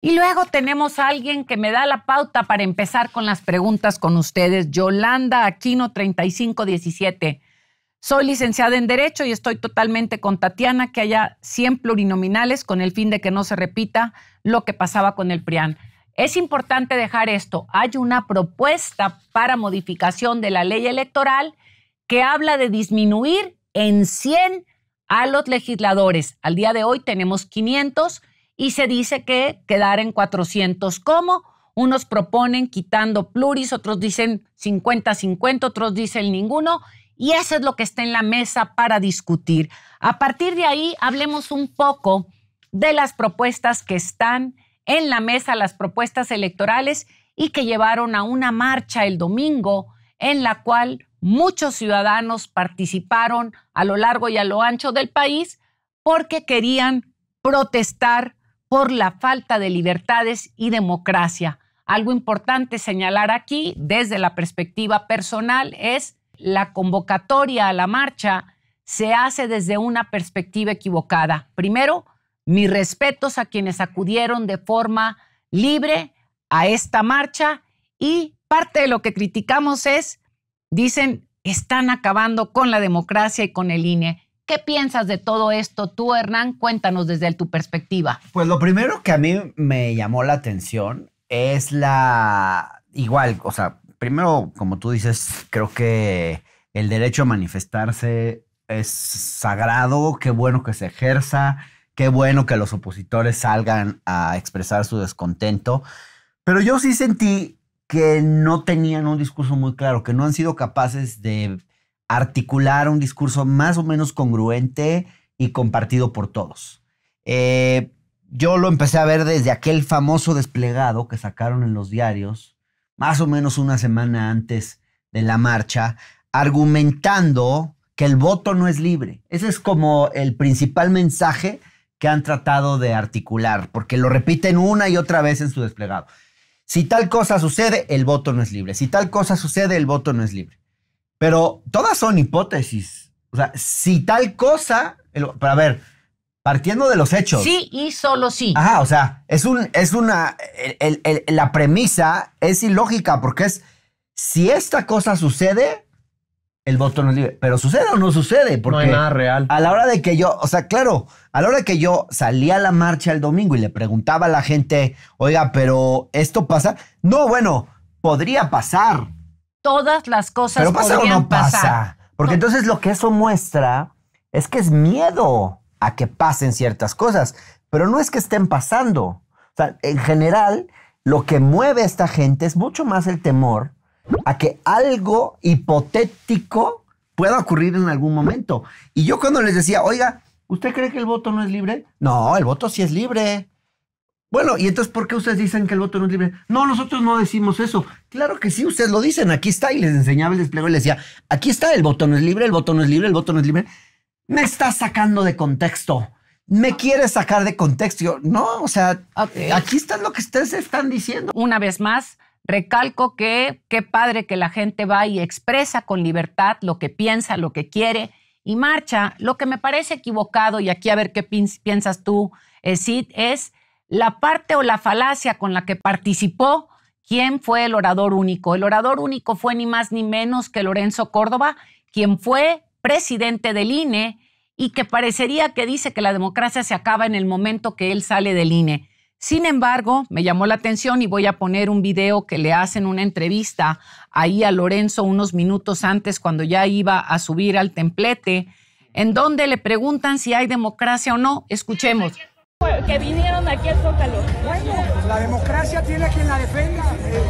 Y luego tenemos a alguien que me da la pauta para empezar con las preguntas con ustedes. Yolanda Aquino, 3517. Soy licenciada en Derecho y estoy totalmente con Tatiana que haya 100 plurinominales con el fin de que no se repita lo que pasaba con el PRIAN. Es importante dejar esto. Hay una propuesta para modificación de la ley electoral que habla de disminuir en 100 a los legisladores. Al día de hoy tenemos 500 y se dice que quedar en 400. ¿Cómo? Unos proponen quitando pluris, otros dicen 50-50, otros dicen ninguno. Y eso es lo que está en la mesa para discutir. A partir de ahí, hablemos un poco de las propuestas que están en la mesa, las propuestas electorales y que llevaron a una marcha el domingo en la cual muchos ciudadanos participaron a lo largo y a lo ancho del país porque querían protestar por la falta de libertades y democracia. Algo importante señalar aquí, desde la perspectiva personal, es la convocatoria a la marcha se hace desde una perspectiva equivocada. Primero, mis respetos a quienes acudieron de forma libre a esta marcha y parte de lo que criticamos es, dicen, están acabando con la democracia y con el INE. ¿Qué piensas de todo esto tú, Hernán? Cuéntanos desde tu perspectiva. Pues lo primero que a mí me llamó la atención es primero, como tú dices, creo que el derecho a manifestarse es sagrado, qué bueno que se ejerza, qué bueno que los opositores salgan a expresar su descontento, pero yo sí sentí que no tenían un discurso muy claro, que no han sido capaces de articular un discurso más o menos congruente y compartido por todos. Yo lo empecé a ver desde aquel famoso desplegado que sacaron en los diarios, más o menos una semana antes de la marcha, argumentando que el voto no es libre. Ese es como el principal mensaje que han tratado de articular, porque lo repiten una y otra vez en su desplegado. Si tal cosa sucede, el voto no es libre. Si tal cosa sucede, el voto no es libre. Pero todas son hipótesis. O sea, si tal cosa... Pero a ver, partiendo de los hechos. Sí y solo sí. Ajá, o sea, la premisa es ilógica porque es, si esta cosa sucede, el voto no es libre. Pero ¿sucede o no sucede? Porque no hay nada real. A la hora de que yo, o sea, claro, a la hora de que yo salí a la marcha el domingo y le preguntaba a la gente, oiga, pero ¿esto pasa? No, bueno, podría pasar. Todas las cosas pero pasa podrían o no pasa. pasar. Porque entonces lo que eso muestra es que es miedo a que pasen ciertas cosas, pero no es que estén pasando. O sea, en general, lo que mueve a esta gente es mucho más el temor a que algo hipotético pueda ocurrir en algún momento. Y yo cuando les decía, oiga, ¿usted cree que el voto no es libre? No, el voto sí es libre. Bueno, ¿y entonces por qué ustedes dicen que el voto no es libre? No, nosotros no decimos eso. Claro que sí, ustedes lo dicen, aquí está. Y les enseñaba el despliegue y les decía, aquí está, el voto no es libre, el voto no es libre, el voto no es libre. Me está sacando de contexto. Me quiere sacar de contexto. Yo, no, o sea, aquí está lo que ustedes están diciendo. Una vez más, recalco que qué padre que la gente va y expresa con libertad lo que piensa, lo que quiere y marcha. Lo que me parece equivocado, y aquí a ver qué piensas tú, Sid, es la parte o la falacia con la que participó. ¿Quién fue el orador único? El orador único fue ni más ni menos que Lorenzo Córdoba, quien fue presidente del INE y que parecería que dice que la democracia se acaba en el momento que él sale del INE. Sin embargo, me llamó la atención y voy a poner un video que le hacen una entrevista ahí a Lorenzo unos minutos antes cuando ya iba a subir al templete, en donde le preguntan si hay democracia o no. Escuchemos. Que vinieron aquí al Zócalo. Bueno, pues la democracia tiene a quien la defenda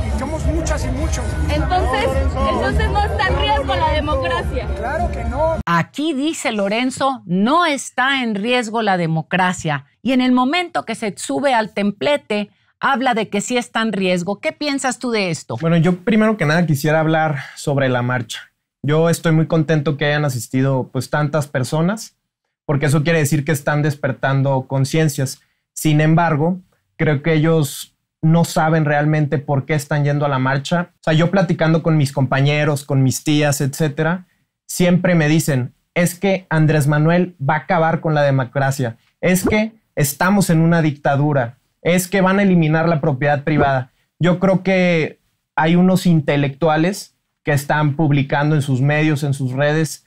y somos muchas y muchos. Entonces no está en riesgo la democracia. Claro que no. Aquí dice Lorenzo, no está en riesgo la democracia. Y en el momento que se sube al templete, habla de que sí está en riesgo. ¿Qué piensas tú de esto? Bueno, yo primero que nada quisiera hablar sobre la marcha. Yo estoy muy contento que hayan asistido pues tantas personas, porque eso quiere decir que están despertando conciencias. Sin embargo, creo que ellos no saben realmente por qué están yendo a la marcha. O sea, yo platicando con mis compañeros, con mis tías, etcétera, siempre me dicen, es que Andrés Manuel va a acabar con la democracia, es que estamos en una dictadura. es que van a eliminar la propiedad privada. Yo creo que hay unos intelectuales que están publicando en sus medios, en sus redes,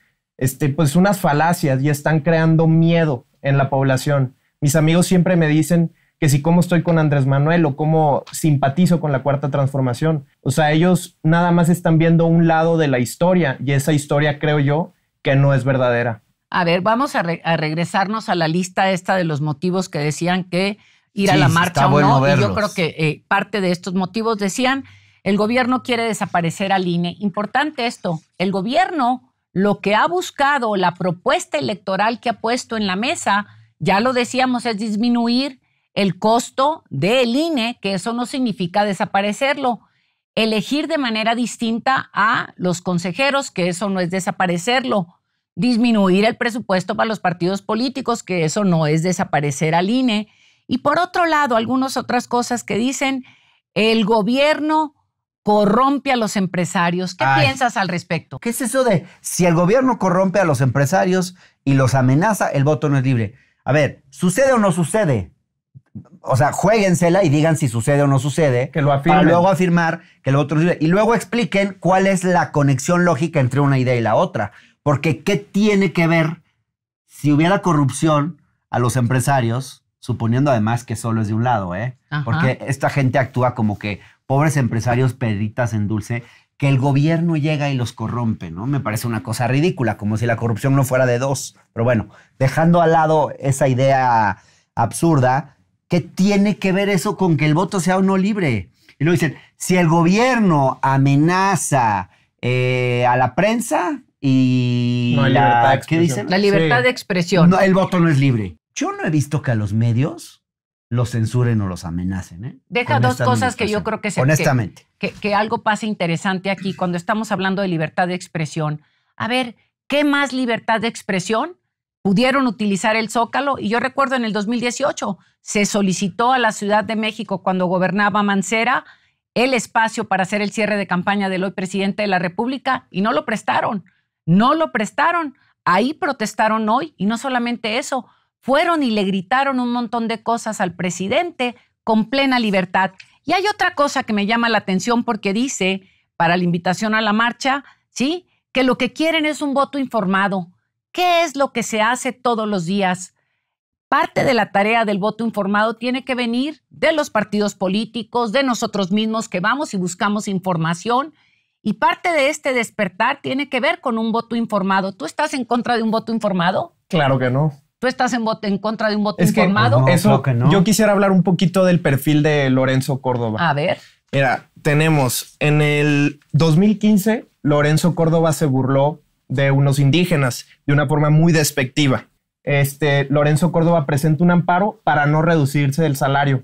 pues unas falacias y están creando miedo en la población. Mis amigos siempre me dicen que si cómo estoy con Andrés Manuel o cómo simpatizo con la Cuarta Transformación. O sea, ellos nada más están viendo un lado de la historia y esa historia creo yo que no es verdadera. A ver, vamos a regresarnos a la lista esta de los motivos que decían que ir a la marcha o no. Y yo creo que parte de estos motivos decían, el gobierno quiere desaparecer al INE. Importante esto, el gobierno lo que ha buscado, la propuesta electoral que ha puesto en la mesa, ya lo decíamos, es disminuir el costo del INE, que eso no significa desaparecerlo. Elegir de manera distinta a los consejeros, que eso no es desaparecerlo. Disminuir el presupuesto para los partidos políticos, que eso no es desaparecer al INE. Y por otro lado, algunas otras cosas que dicen, el gobierno corrompe a los empresarios. ¿Qué piensas al respecto? ¿Qué es eso de si el gobierno corrompe a los empresarios y los amenaza, el voto no es libre? A ver, ¿sucede o no sucede? O sea, juéguensela y digan si sucede o no sucede. Que lo afirmen. Para luego afirmar que el voto no es libre. Y luego expliquen cuál es la conexión lógica entre una idea y la otra. Porque ¿qué tiene que ver si hubiera corrupción a los empresarios, suponiendo además que solo es de un lado, Ajá. Porque esta gente actúa como que pobres empresarios perditas en dulce, que el gobierno llega y los corrompe, ¿no? Me parece una cosa ridícula, como si la corrupción no fuera de dos. Pero bueno, dejando al lado esa idea absurda, ¿qué tiene que ver eso con que el voto sea o no libre? Y luego dicen, si el gobierno amenaza a la prensa y no hay libertad de ¿qué dicen? La libertad de expresión. No, el voto no es libre. Yo no he visto que a los medios los censuren o los amenacen. Deja dos cosas que yo creo que honestamente. Que algo pasa interesante aquí cuando estamos hablando de libertad de expresión. A ver, ¿qué más libertad de expresión? Pudieron utilizar el Zócalo y yo recuerdo en el 2018 se solicitó a la Ciudad de México cuando gobernaba Mancera el espacio para hacer el cierre de campaña del hoy presidente de la República y no lo prestaron. No lo prestaron. Ahí protestaron hoy y no solamente eso, fueron y le gritaron un montón de cosas al presidente con plena libertad. Y hay otra cosa que me llama la atención porque dice, para la invitación a la marcha, ¿sí?, que lo que quieren es un voto informado. ¿Qué es lo que se hace todos los días? Parte de la tarea del voto informado tiene que venir de los partidos políticos, de nosotros mismos que vamos y buscamos información. Y parte de este despertar tiene que ver con un voto informado. ¿Tú estás en contra de un voto informado? Claro que no. ¿Tú estás en contra de un voto informado? No, eso, creo que no. Yo quisiera hablar un poquito del perfil de Lorenzo Córdoba. A ver. Mira, tenemos en el 2015, Lorenzo Córdoba se burló de unos indígenas de una forma muy despectiva. Lorenzo Córdoba presenta un amparo para no reducirse el salario.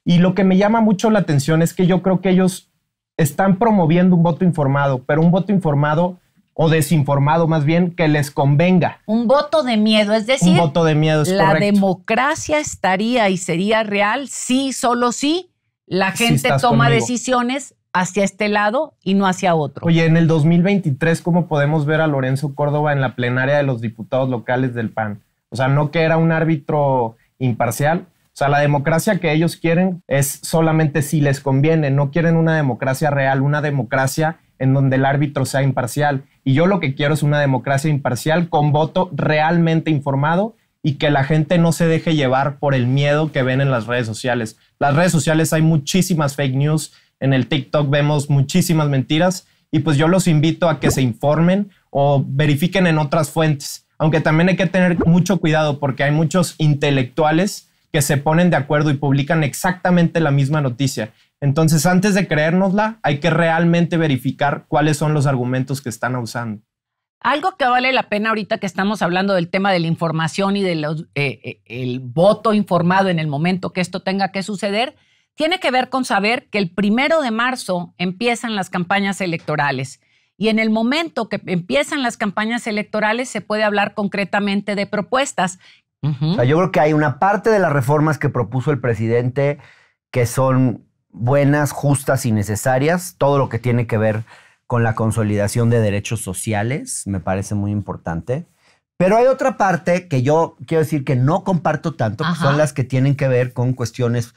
Y lo que me llama mucho la atención es que yo creo que ellos están promoviendo un voto informado, pero un voto informado o desinformado más bien, que les convenga. Un voto de miedo, es decir, un voto de miedo, es la correcto. democracia estaría y sería real si, solo si, la gente toma decisiones hacia este lado y no hacia otro. Oye, en el 2023, ¿cómo podemos ver a Lorenzo Córdoba en la plenaria de los diputados locales del PAN? O sea, no que era un árbitro imparcial. O sea, la democracia que ellos quieren es solamente si les conviene. No quieren una democracia real, una democracia en donde el árbitro sea imparcial. Y yo lo que quiero es una democracia imparcial con voto realmente informado y que la gente no se deje llevar por el miedo que ven en las redes sociales. Las redes sociales hay muchísimas fake news. En el TikTok vemos muchísimas mentiras y pues yo los invito a que se informen o verifiquen en otras fuentes. Aunque también hay que tener mucho cuidado porque hay muchos intelectuales que se ponen de acuerdo y publican exactamente la misma noticia. Entonces, antes de creérnosla, hay que realmente verificar cuáles son los argumentos que están usando. Algo que vale la pena ahorita que estamos hablando del tema de la información y del el voto informado en el momento que esto tenga que suceder, tiene que ver con saber que el 1 de marzo empiezan las campañas electorales. Y en el momento que empiezan las campañas electorales se puede hablar concretamente de propuestas. O sea, yo creo que hay una parte de las reformas que propuso el presidente que son buenas, justas y necesarias. Todo lo que tiene que ver con la consolidación de derechos sociales me parece muy importante. Pero hay otra parte que yo quiero decir que no comparto tanto, que son las que tienen que ver con cuestiones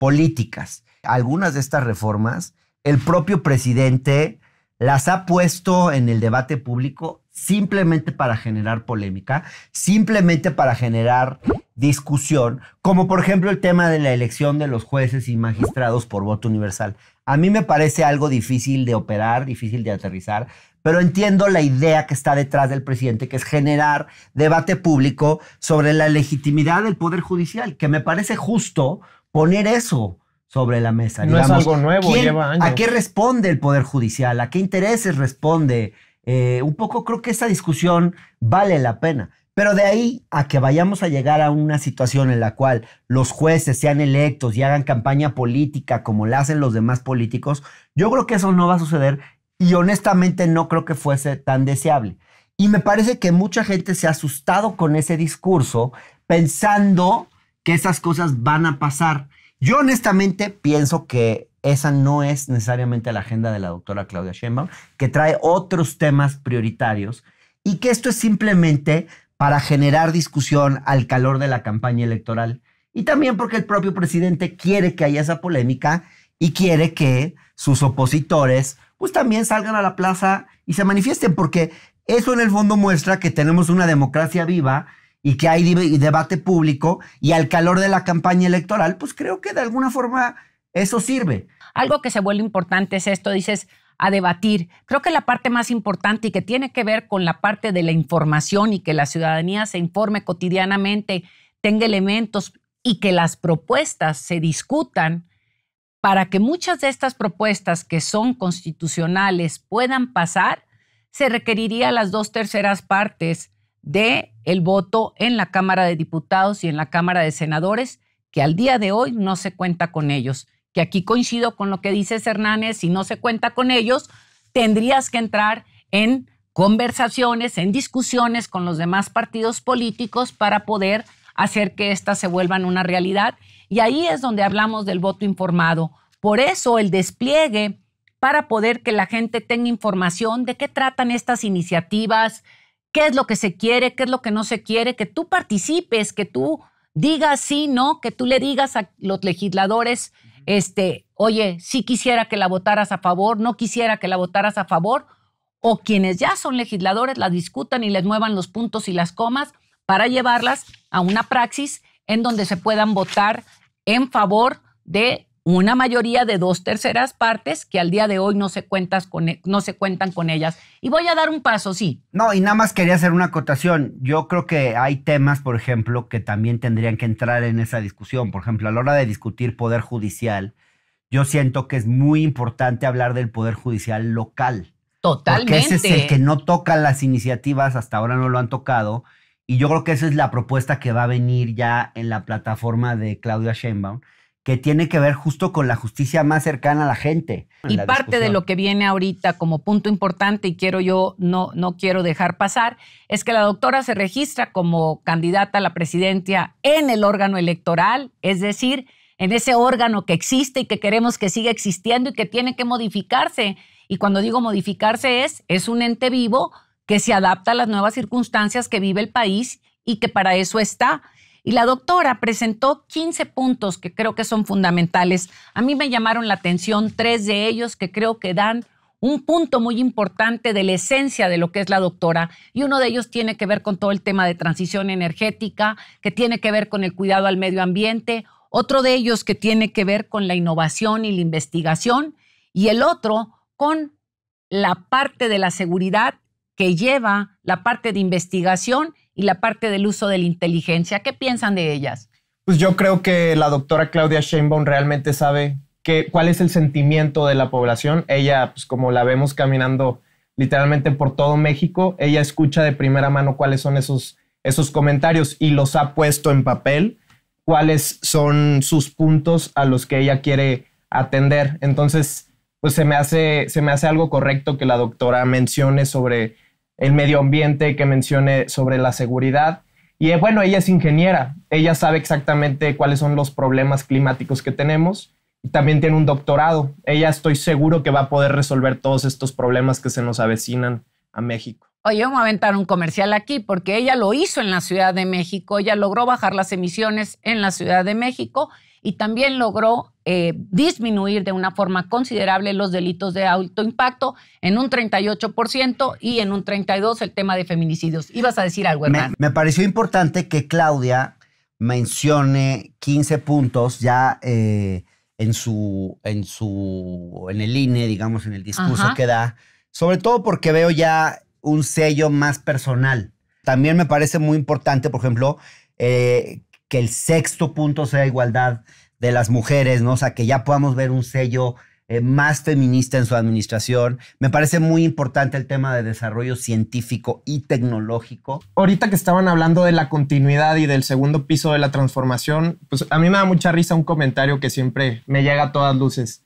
políticas. Algunas de estas reformas, el propio presidente las ha puesto en el debate público simplemente para generar polémica, simplemente para generar discusión, como por ejemplo el tema de la elección de los jueces y magistrados por voto universal. A mí me parece algo difícil de operar, difícil de aterrizar, pero entiendo la idea que está detrás del presidente, que es generar debate público sobre la legitimidad del Poder Judicial, que me parece justo poner eso sobre la mesa. No, digamos, es algo nuevo, lleva años. ¿A qué responde el Poder Judicial? ¿A qué intereses responde? Un poco creo que esa discusión vale la pena. Pero de ahí a que vayamos a llegar a una situación en la cual los jueces sean electos y hagan campaña política como la hacen los demás políticos, yo creo que eso no va a suceder y honestamente no creo que fuese tan deseable. Y me parece que mucha gente se ha asustado con ese discurso pensando que esas cosas van a pasar. Yo honestamente pienso que esa no es necesariamente la agenda de la doctora Claudia Sheinbaum, que trae otros temas prioritarios y que esto es simplemente para generar discusión al calor de la campaña electoral y también porque el propio presidente quiere que haya esa polémica y quiere que sus opositores pues también salgan a la plaza y se manifiesten, porque eso en el fondo muestra que tenemos una democracia viva y que hay debate público y al calor de la campaña electoral, pues creo que de alguna forma eso sirve. Algo que se vuelve importante es esto, dices, a debatir. Creo que la parte más importante y que tiene que ver con la parte de la información y que la ciudadanía se informe cotidianamente, tenga elementos y que las propuestas se discutan para que muchas de estas propuestas que son constitucionales puedan pasar, se requeriría las 2/3 partes del voto en la Cámara de Diputados y en la Cámara de Senadores, que al día de hoy no se cuenta con ellos. Que aquí coincido con lo que dices, Hernández, si no se cuenta con ellos, tendrías que entrar en conversaciones, en discusiones con los demás partidos políticos para poder hacer que éstas se vuelvan una realidad. Y ahí es donde hablamos del voto informado. Por eso el despliegue para poder que la gente tenga información de qué tratan estas iniciativas, qué es lo que se quiere, qué es lo que no se quiere, que tú participes, que tú digas sí, no, que tú le digas a los legisladores, oye, sí quisiera que la votaras a favor, no quisiera que la votaras a favor, o quienes ya son legisladores la discutan y les muevan los puntos y las comas para llevarlas a una praxis en donde se puedan votar en favor de una mayoría de 2/3 partes que al día de hoy no se cuentan con ellas. Y voy a dar un paso, sí. No, y nada más quería hacer una acotación. Yo creo que hay temas, por ejemplo, que también tendrían que entrar en esa discusión. Por ejemplo, a la hora de discutir poder judicial, yo siento que es muy importante hablar del poder judicial local. Totalmente. Porque ese es el que no toca las iniciativas, hasta ahora no lo han tocado. Y yo creo que esa es la propuesta que va a venir ya en la plataforma de Claudia Sheinbaum, que tiene que ver justo con la justicia más cercana a la gente. Y parte de lo que viene ahorita como punto importante, y no quiero dejar pasar, es que la doctora se registra como candidata a la presidencia en el órgano electoral, es decir, en ese órgano que existe y que queremos que siga existiendo y que tiene que modificarse. Y cuando digo modificarse es un ente vivo que se adapta a las nuevas circunstancias que vive el país y que para eso está. Y la doctora presentó 15 puntos que creo que son fundamentales. A mí me llamaron la atención 3 de ellos que creo que dan un punto muy importante de la esencia de lo que es la doctora. Y uno de ellos tiene que ver con todo el tema de transición energética, que tiene que ver con el cuidado al medio ambiente. Otro de ellos que tiene que ver con la innovación y la investigación. Y el otro con la parte de la seguridad que lleva la parte de investigación y la parte del uso de la inteligencia. ¿Qué piensan de ellas? Pues yo creo que la doctora Claudia Sheinbaum realmente sabe cuál es el sentimiento de la población. Ella, pues como la vemos caminando literalmente por todo México, ella escucha de primera mano cuáles son esos comentarios y los ha puesto en papel, cuáles son sus puntos a los que ella quiere atender. Entonces, pues se me hace algo correcto que la doctora mencione sobre el medio ambiente, que mencione sobre la seguridad. Y bueno, ella es ingeniera, ella sabe exactamente cuáles son los problemas climáticos que tenemos y también tiene un doctorado. Ella estoy seguro que va a poder resolver todos estos problemas que se nos avecinan a México. Oye, vamos a aventar un comercial aquí porque ella lo hizo en la Ciudad de México, ella logró bajar las emisiones en la Ciudad de México y también logró disminuir de una forma considerable los delitos de alto impacto en un 38% y en un 32% el tema de feminicidios. Ibas a decir algo, Hernán. Me pareció importante que Claudia mencione 15 puntos ya en el INE, digamos, en el discurso que da, sobre todo porque veo ya un sello más personal. También me parece muy importante, por ejemplo, que el 6º punto sea igualdad de las mujeres, ¿no? O sea, que ya podamos ver un sello más feminista en su administración. Me parece muy importante el tema de desarrollo científico y tecnológico. Ahorita que estaban hablando de la continuidad y del segundo piso de la transformación, pues a mí me da mucha risa un comentario que siempre me llega a todas luces,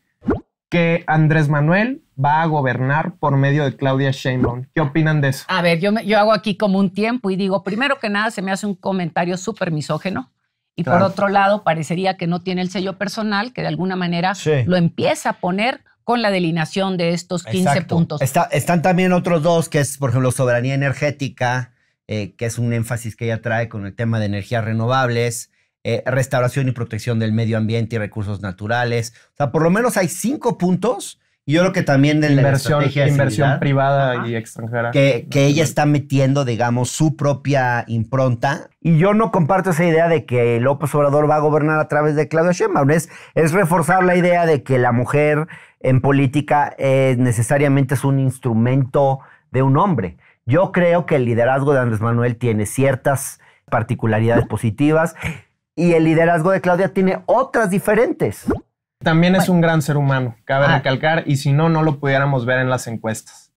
que Andrés Manuel va a gobernar por medio de Claudia Sheinbaum. ¿Qué opinan de eso? A ver, yo hago aquí como un tiempo y digo, primero que nada, se me hace un comentario súper misógeno. Y claro, por otro lado, parecería que no tiene el sello personal, que de alguna manera lo empieza a poner con la delineación de estos 15 puntos. Están también otros dos, que es, por ejemplo, soberanía energética, que es un énfasis que ella trae con el tema de energías renovables, restauración y protección del medio ambiente y recursos naturales. O sea, por lo menos hay 5 puntos. Y yo creo que también de la estrategia de inversión privada y extranjera. Que ella está metiendo, digamos, su propia impronta. Y yo no comparto esa idea de que López Obrador va a gobernar a través de Claudia Sheinbaum. Es reforzar la idea de que la mujer en política necesariamente es un instrumento de un hombre. Yo creo que el liderazgo de Andrés Manuel tiene ciertas particularidades positivas y el liderazgo de Claudia tiene otras diferentes. También es un gran ser humano, cabe recalcar, y si no, no lo pudiéramos ver en las encuestas.